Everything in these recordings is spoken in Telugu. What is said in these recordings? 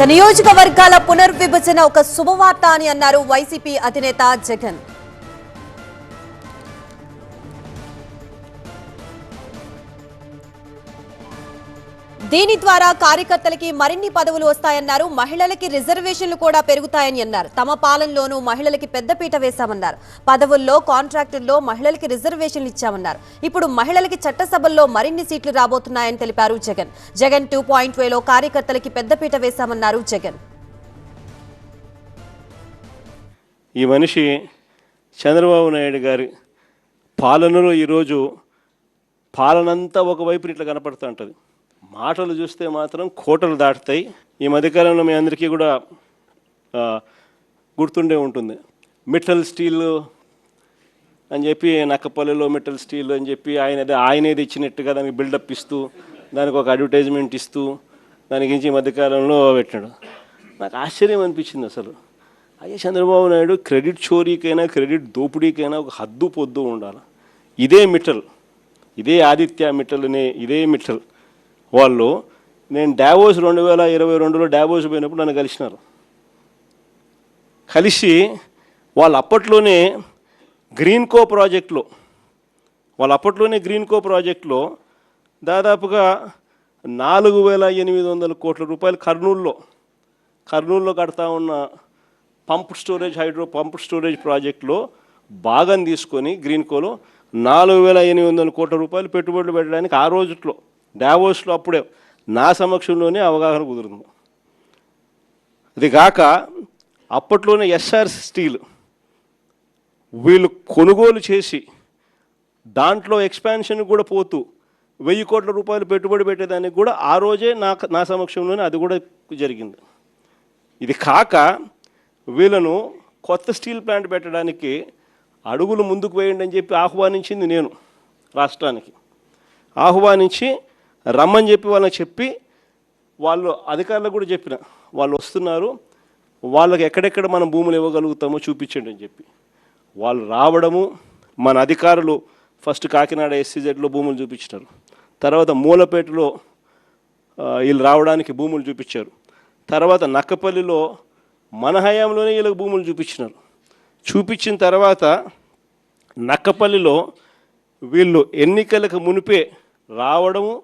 నియోజకవర్గాల పునర్విభజన ఒక శుభవార్త అని అన్నారు వైసీపీ అధినేత జగన్. దీని ద్వారా కార్యకర్తలకి మరిన్ని పదవులు వస్తాయన్నారు. మహిళలకి రిజర్వేషన్లు కూడా పెరుగుతాయని అన్నారు. తమ పాలనలోనూ మహిళలకి పెద్దపీట వేశామన్నారు. పదవుల్లో కాంట్రాక్టుల్లో మహిళలకి రిజర్వేషన్లు ఇచ్చామన్నారు. ఇప్పుడు మహిళలకి చట్టసభల్లో మరిన్ని సీట్లు రాబోతున్నాయని తెలిపారు జగన్. జగన్ 2.0లో కార్యకర్తలకి పెద్దపీట వేశామన్నారు జగన్. ఈ మనిషి చంద్రబాబు నాయుడు గారి పాలనలో ఈరోజు పాలనంతా ఒకవైపు ఇట్లా కనపడుతూ ఉంటుంది. మాటలు చూస్తే మాత్రం కోటలు దాటుతాయి. ఈ మధ్యకాలంలో మీ అందరికీ కూడా గుర్తుండే ఉంటుంది. మిట్టల్ స్టీల్ అని చెప్పి నక్కపల్లిలో మిట్టల్ స్టీల్ అని చెప్పి ఆయనేది ఇచ్చినట్టుగా దానికి బిల్డప్ ఇస్తూ దానికి ఒక అడ్వర్టైజ్మెంట్ ఇస్తూ దాని గురించి ఈ మధ్యకాలంలో పెట్టాడు. నాకు ఆశ్చర్యం అనిపించింది. అసలు అయ్యే చంద్రబాబు నాయుడు క్రెడిట్ చోరీకైనా క్రెడిట్ దోపిడీకైనా ఒక హద్దు పొద్దు ఉండాలి. ఇదే మిట్టల్, ఇదే ఆదిత్య మిట్టల్ అనే ఇదే మిట్టల్ వాళ్ళు నేను డావోస్ 2022లో డావోస్ పోయినప్పుడు నన్ను కలిసినారు. కలిసి వాళ్ళు అప్పట్లోనే గ్రీన్కో ప్రాజెక్టులో దాదాపుగా 4,800 కోట్ల రూపాయలు కర్నూలులో కడతా ఉన్న పంప్ స్టోరేజ్ ప్రాజెక్టులో భాగం తీసుకొని గ్రీన్కోలో 4,800 కోట్ల రూపాయలు పెట్టుబడులు పెట్టడానికి ఆ రోజుట్లో డావోస్లో అప్పుడే నా సమక్షంలోనే అవగాహన కుదురుతుంది. అది కాక అప్పట్లోనే ఎస్ఆర్ స్టీల్ వీళ్ళు కొనుగోలు చేసి దాంట్లో ఎక్స్పాన్షన్ కూడా పోతూ 1,000 కోట్ల రూపాయలు పెట్టుబడి పెట్టేదానికి కూడా ఆ రోజే నా సమక్షంలోనే అది కూడా జరిగింది. ఇది కాక వీళ్ళను కొత్త స్టీల్ ప్లాంట్ పెట్టడానికి అడుగులు ముందుకు వేయండి అని చెప్పి ఆహ్వానించింది నేను. రాష్ట్రానికి ఆహ్వానించి రమ్మని చెప్పి వాళ్ళకి చెప్పి వాళ్ళు అధికారులకు కూడా చెప్పిన వాళ్ళు వస్తున్నారు, వాళ్ళకి ఎక్కడెక్కడ మనం భూములు ఇవ్వగలుగుతామో చూపించండి అని చెప్పి వాళ్ళు రావడము. మన అధికారులు ఫస్ట్ కాకినాడ SCZలో భూములు చూపించినారు. తర్వాత మూలపేటలో వీళ్ళు రావడానికి భూములు చూపించారు. తర్వాత నక్కపల్లిలో మన హయాంలోనే వీళ్ళకి భూములు చూపించినారు. చూపించిన తర్వాత నక్కపల్లిలో వీళ్ళు ఎన్నికలకు మునిపే రావడము,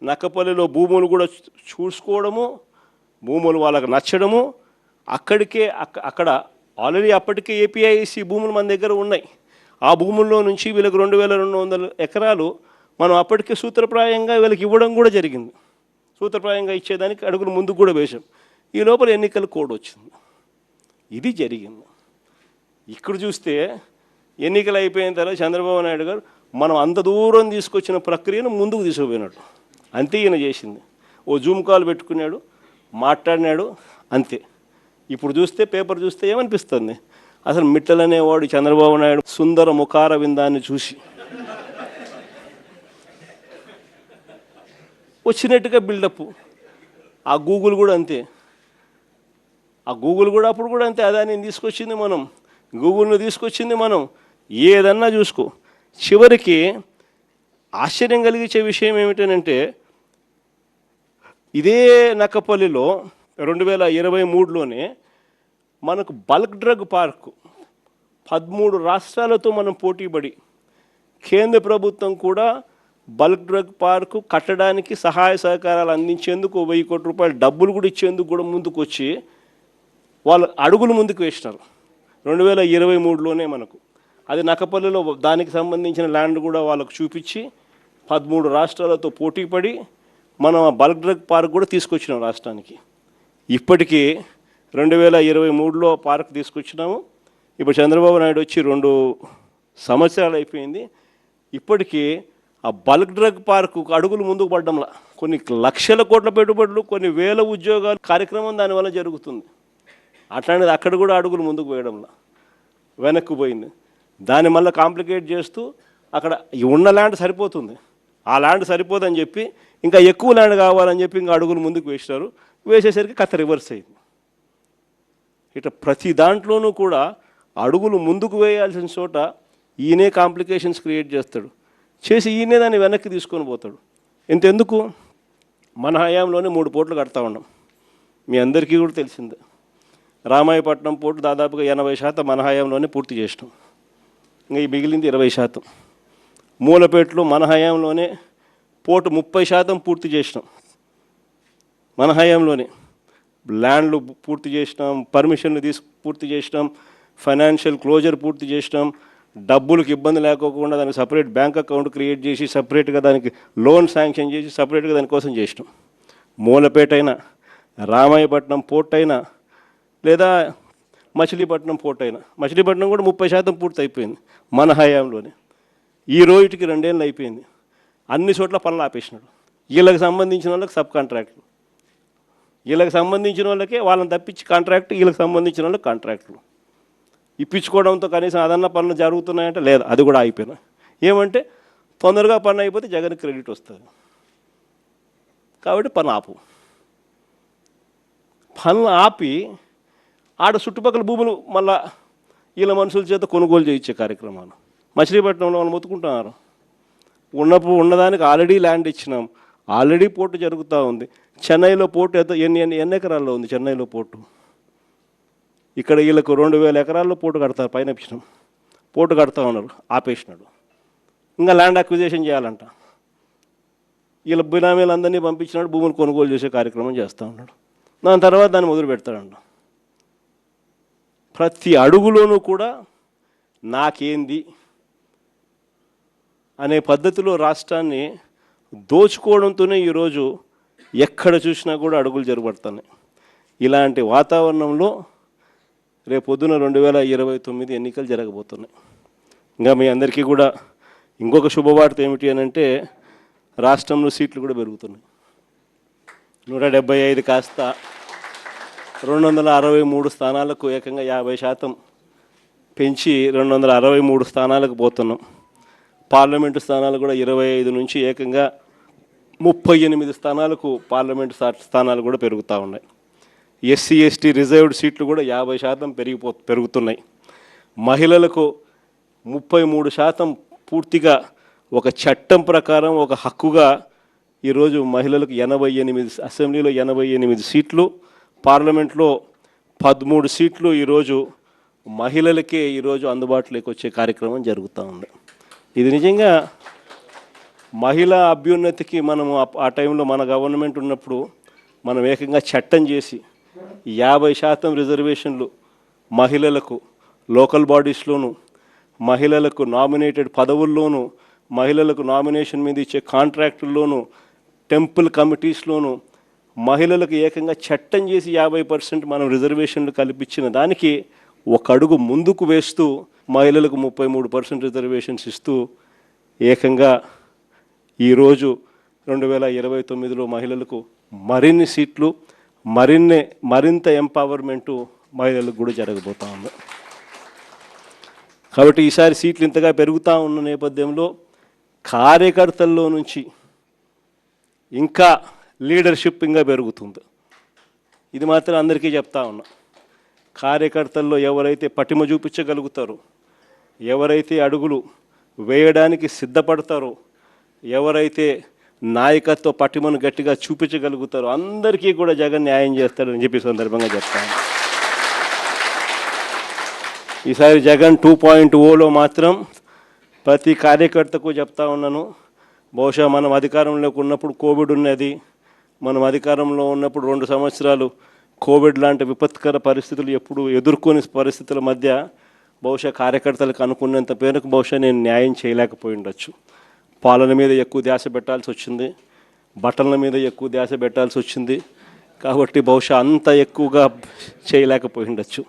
నక్కపల్లిలో భూములు కూడా చూసుకోవడము, భూములు వాళ్ళకు నచ్చడము, అక్కడ ఆల్రెడీ అప్పటికే APIC భూములు మన దగ్గర ఉన్నాయి. ఆ భూముల్లో నుంచి వీళ్ళకి 2,200 ఎకరాలు మనం అప్పటికే సూత్రప్రాయంగా వీళ్ళకి ఇవ్వడం కూడా జరిగింది. సూత్రప్రాయంగా ఇచ్చేదానికి అడుగులు ముందుకు కూడా వేశాం. ఈ లోపల ఎన్నికల కోడ్ వచ్చింది. ఇది జరిగింది. ఇక్కడ చూస్తే ఎన్నికలు అయిపోయిన తర్వాత చంద్రబాబు నాయుడు గారు మనం అంత దూరం తీసుకొచ్చిన ప్రక్రియను ముందుకు తీసుకుపోయినాడు. అంతే ఈయన చేసింది. ఓ జూమ్ కాల్ పెట్టుకున్నాడు, మాట్లాడినాడు, అంతే. ఇప్పుడు చూస్తే పేపర్ చూస్తే ఏమనిపిస్తుంది, అసలు మిట్టల్ అనేవాడు చంద్రబాబు నాయుడు సుందర ముఖార విందాన్ని చూసి వచ్చినట్టుగా బిల్డప్. ఆ గూగుల్ కూడా అంతే. అప్పుడు కూడా అంతే. అదాన్ని తీసుకొచ్చింది మనం, గూగుల్ను తీసుకొచ్చింది మనం. ఏదన్నా చూసుకో. చివరికి ఆశ్చర్యం కలిగించే విషయం ఏమిటనంటే ఇదే నక్కపల్లిలో 2023లోనే మనకు బల్క్ డ్రగ్ పార్కు 13 రాష్ట్రాలతో మనం పోటీపడి కేంద్ర ప్రభుత్వం కూడా బల్క్ డ్రగ్ పార్కు కట్టడానికి సహాయ సహకారాలు అందించేందుకు 1,000 కోట్ల రూపాయలు డబ్బులు కూడా ఇచ్చేందుకు కూడా ముందుకు వచ్చి వాళ్ళు అడుగులు ముందుకు వేసినారు 2023లోనే. మనకు అది నక్కపల్లిలో దానికి సంబంధించిన ల్యాండ్ కూడా వాళ్ళకు చూపించి 13 రాష్ట్రాలతో పోటీపడి మనం బల్క్ డ్రగ్ పార్క్ కూడా తీసుకొచ్చినాం రాష్ట్రానికి. ఇప్పటికీ 2023లో పార్క్ తీసుకొచ్చినాము. ఇప్పుడు చంద్రబాబు నాయుడు వచ్చి 2 సంవత్సరాలు అయిపోయింది. ఇప్పటికీ ఆ బల్క్ డ్రగ్ పార్కు అడుగులు ముందుకు పడ్డంలా కొన్ని లక్షల కోట్ల పెట్టుబడులు, కొన్ని వేల ఉద్యోగాలు కార్యక్రమం దానివల్ల జరుగుతుంది. అట్లాంటిది అక్కడ కూడా అడుగులు ముందుకు వేయడంలా వెనక్కి పోయింది. దాన్ని మళ్ళీ కాంప్లికేట్ చేస్తూ అక్కడ ఉన్న ల్యాండ్ సరిపోతుంది, ఆ ల్యాండ్ సరిపోదని చెప్పి ఇంకా ఎక్కువ ల్యాండ్ కావాలని చెప్పి ఇంకా అడుగులు ముందుకు వేసినారు. వేసేసరికి కథ రివర్స్ అయింది. ఇట్లా ప్రతి దాంట్లోనూ కూడా అడుగులు ముందుకు వేయాల్సిన చోట ఈయనే కాంప్లికేషన్స్ క్రియేట్ చేస్తాడు. చేసి ఈయనే దాన్ని వెనక్కి తీసుకొని పోతాడు. ఇంతెందుకు, మన హయాంలోనే 3 పోర్టులు కడతా ఉన్నాం. మీ అందరికీ కూడా తెలిసిందే. రామాయపట్నం పోర్టు దాదాపుగా 80% మన హయాంలోనే పూర్తి చేసినాం. ఇంకా ఈ మిగిలింది 20%. మూలపేటలో మన హయాంలోనే పోర్టు 30% పూర్తి చేసినాం. మన హయాంలోనే ల్యాండ్లు పూర్తి చేసినాం, పర్మిషన్లు పూర్తి చేసినాం, ఫైనాన్షియల్ క్లోజర్ పూర్తి చేసినాం, డబ్బులకు ఇబ్బంది లేకోకుండా దానికి సపరేట్ బ్యాంక్ అకౌంట్ క్రియేట్ చేసి సపరేట్గా దానికి లోన్ శాంక్షన్ చేసి సపరేట్గా దానికోసం చేసినాం. మూలపేట అయినా, రామాయపట్నం పోర్ట్ అయినా, లేదా మచిలీపట్నం పోర్ట్ అయినా. మచిలీపట్నం కూడా 30% పూర్తి అయిపోయింది మన హయాంలోనే. ఈ రోజుకి 2 ఏళ్ళు అయిపోయింది. అన్ని చోట్ల పనులు ఆపేసినాడు. వీళ్ళకి సంబంధించిన వాళ్ళకి సబ్ కాంట్రాక్టులు, వీళ్ళకి సంబంధించిన వాళ్ళకే వాళ్ళని తప్పించి కాంట్రాక్ట్, వీళ్ళకి సంబంధించిన వాళ్ళకి కాంట్రాక్టులు ఇప్పించుకోవడంతో కనీసం అదన్న పనులు జరుగుతున్నాయంటే లేదు, అది కూడా అయిపోయినా. ఏమంటే తొందరగా పని అయిపోతే జగన్ క్రెడిట్ వస్తుంది కాబట్టి పని ఆపు. పనులు ఆపి ఆడ చుట్టుపక్కల భూములు మళ్ళా వీళ్ళ మనుషుల చేత కొనుగోలు చేయించే కార్యక్రమాలు మచిలీపట్నంలో వాళ్ళు మొత్తుకుంటున్నారు. ఉన్నదానికి ఆల్రెడీ ల్యాండ్ ఇచ్చినాం, ఆల్రెడీ పోర్టు జరుగుతూ ఉంది. చెన్నైలో పోర్టు ఎన్ని ఎకరాల్లో ఉంది చెన్నైలో పోర్టు? ఇక్కడ వీళ్ళకు 2000 ఎకరాల్లో పోర్టు కడతారు, పైన ఇచ్చినాం. పోర్టు కడతా ఉన్నారు, ఆపేసినాడు. ఇంకా ల్యాండ్ అక్విజిషన్ చేయాలంట. వీళ్ళ బినామీలందరినీ పంపించినాడు, భూములు కొనుగోలు చేసే కార్యక్రమం చేస్తూ ఉన్నాడు. దాని తర్వాత దాన్ని మొదలు పెడతాడంట. ప్రతి అడుగులోనూ కూడా నాకేంది అనే పద్ధతిలో రాష్ట్రాన్ని దోచుకోవడంతోనే ఈరోజు ఎక్కడ చూసినా కూడా అడుగులు జరగబడుతున్నాయి. ఇలాంటి వాతావరణంలో రేపొద్దున 2029 ఎన్నికలు జరగబోతున్నాయి. ఇంకా మీ అందరికీ కూడా ఇంకొక శుభవార్త ఏమిటి అని అంటే, రాష్ట్రంలో సీట్లు కూడా పెరుగుతున్నాయి. 175 కాస్త 263 స్థానాలకు ఏకంగా 50% పెంచి 263 స్థానాలకు పోతున్నాం. పార్లమెంటు స్థానాలు కూడా 25 నుంచి ఏకంగా 38 స్థానాలకు పార్లమెంటు స్థానాలు కూడా పెరుగుతూ ఉన్నాయి. ఎస్సీ ఎస్టీ రిజర్వ్డ్ సీట్లు కూడా 50% పెరుగుతున్నాయి. మహిళలకు 33% పూర్తిగా ఒక చట్టం ప్రకారం ఒక హక్కుగా ఈరోజు మహిళలకు 88 అసెంబ్లీలో 88 సీట్లు, పార్లమెంట్లో 13 సీట్లు ఈరోజు మహిళలకే ఈరోజు అందుబాటులోకి వచ్చే కార్యక్రమం జరుగుతూ ఉంది. ఇది నిజంగా మహిళా అభ్యున్నతికి మనము ఆ టైంలో మన గవర్నమెంట్ ఉన్నప్పుడు మనం ఏకంగా చట్టం చేసి 50% రిజర్వేషన్లు మహిళలకు లోకల్ బాడీస్లోను, మహిళలకు నామినేటెడ్ పదవుల్లోనూ, మహిళలకు నామినేషన్ మీద ఇచ్చే కాంట్రాక్టుల్లోనూ, టెంపుల్ కమిటీస్లోనూ మహిళలకు ఏకంగా చట్టం చేసి 50% మనం రిజర్వేషన్లు కల్పించిన దానికి ఒక అడుగు ముందుకు వేస్తూ మహిళలకు 33% రిజర్వేషన్స్ ఇస్తూ ఏకంగా ఈరోజు 2029లో మహిళలకు మరిన్ని సీట్లు, మరింత ఎంపవర్మెంటు మహిళలకు కూడా జరగబోతూ ఉంది. కాబట్టి ఈసారి సీట్లు ఇంతగా పెరుగుతూ ఉన్న నేపథ్యంలో కార్యకర్తల్లో నుంచి ఇంకా లీడర్షిప్ ఇంకా పెరుగుతుంది. ఇది మాత్రం అందరికీ చెప్తా ఉన్నా. కార్యకర్తల్లో ఎవరైతే పటిమ చూపించగలుగుతారో, ఎవరైతే అడుగులు వేయడానికి సిద్ధపడతారో, ఎవరైతే నాయకత్వ పటిమను గట్టిగా చూపించగలుగుతారో అందరికీ కూడా జగన్ న్యాయం చేస్తాడని చెప్పి సందర్భంగా చెప్తాను. ఈసారి జగన్ 2.0లో మాత్రం ప్రతి కార్యకర్తకు చెప్తా ఉన్నాను. బహుశా మనం అధికారంలోకి ఉన్నప్పుడు కోవిడ్ ఉన్నది, మనం అధికారంలో ఉన్నప్పుడు 2 సంవత్సరాలు కోవిడ్ లాంటి విపత్కర పరిస్థితులు ఎప్పుడు ఎదుర్కొని పరిస్థితుల మధ్య బహుశా కార్యకర్తలకు అనుకున్నంత పేరుకు బహుశా నేను న్యాయం చేయలేకపోయి ఉండొచ్చు. పాలన మీద ఎక్కువ ధ్యాస పెట్టాల్సి వచ్చింది, బట్టల మీద ఎక్కువ ధ్యాస పెట్టాల్సి వచ్చింది. కాబట్టి బహుశా అంత ఎక్కువగా చేయలేకపోయి ఉండొచ్చు.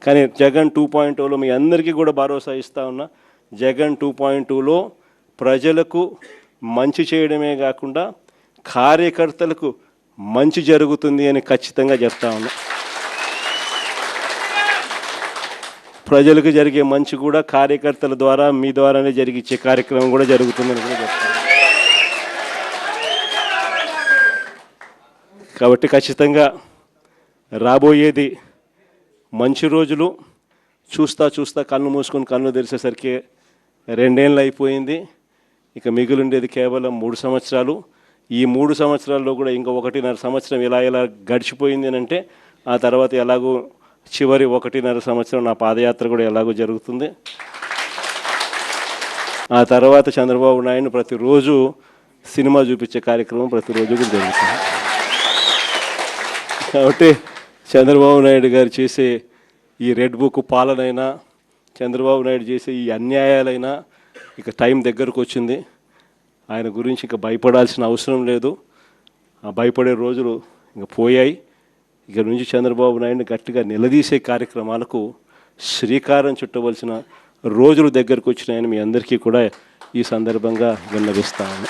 కానీ జగన్ 2.0లో మీ అందరికీ కూడా భరోసా ఇస్తా ఉన్నా. జగన్ 2.0లో ప్రజలకు మంచి చేయడమే కాకుండా కార్యకర్తలకు మంచి జరుగుతుంది అని ఖచ్చితంగా చెప్తా ఉన్నా. ప్రజలకు జరిగే మంచి కూడా కార్యకర్తల ద్వారా మీ ద్వారానే జరిగించే కార్యక్రమం కూడా జరుగుతుందని కూడా చెప్తాను. కాబట్టి ఖచ్చితంగా రాబోయేది మంచి రోజులు. చూస్తా కన్ను మూసుకొని కన్ను తెరిచేసరికి 2 ఏళ్ళు అయిపోయింది. ఇక మిగిలిండేది కేవలం 3 సంవత్సరాలు. ఈ 3 సంవత్సరాల్లో కూడా ఇంకా 1.5 సంవత్సరం ఇలా గడిచిపోయింది అని అంటే ఆ తర్వాత ఎలాగో చివరి 1.5 సంవత్సరం నా పాదయాత్ర కూడా ఎలాగో జరుగుతుంది. ఆ తర్వాత చంద్రబాబు నాయుడు ప్రతిరోజు సినిమా చూపించే కార్యక్రమం ప్రతిరోజు కూడా జరుగుతుంది. కాబట్టి చంద్రబాబు నాయుడు గారు చేసే ఈ రెడ్ బుక్ పాలనైనా, చంద్రబాబు నాయుడు చేసే ఈ అన్యాయాలైనా ఇక టైం దగ్గరకు వచ్చింది. ఆయన గురించి ఇక భయపడాల్సిన అవసరం లేదు. ఆ భయపడే రోజులు ఇంక పోయాయి. ఇక నుంచి చంద్రబాబు నాయుడిని గట్టిగా నిలదీసే కార్యక్రమాలకు శ్రీకారం చుట్టవలసిన రోజులు దగ్గరకు వచ్చినాయని మీ అందరికీ కూడా ఈ సందర్భంగా విన్నవిస్తాను.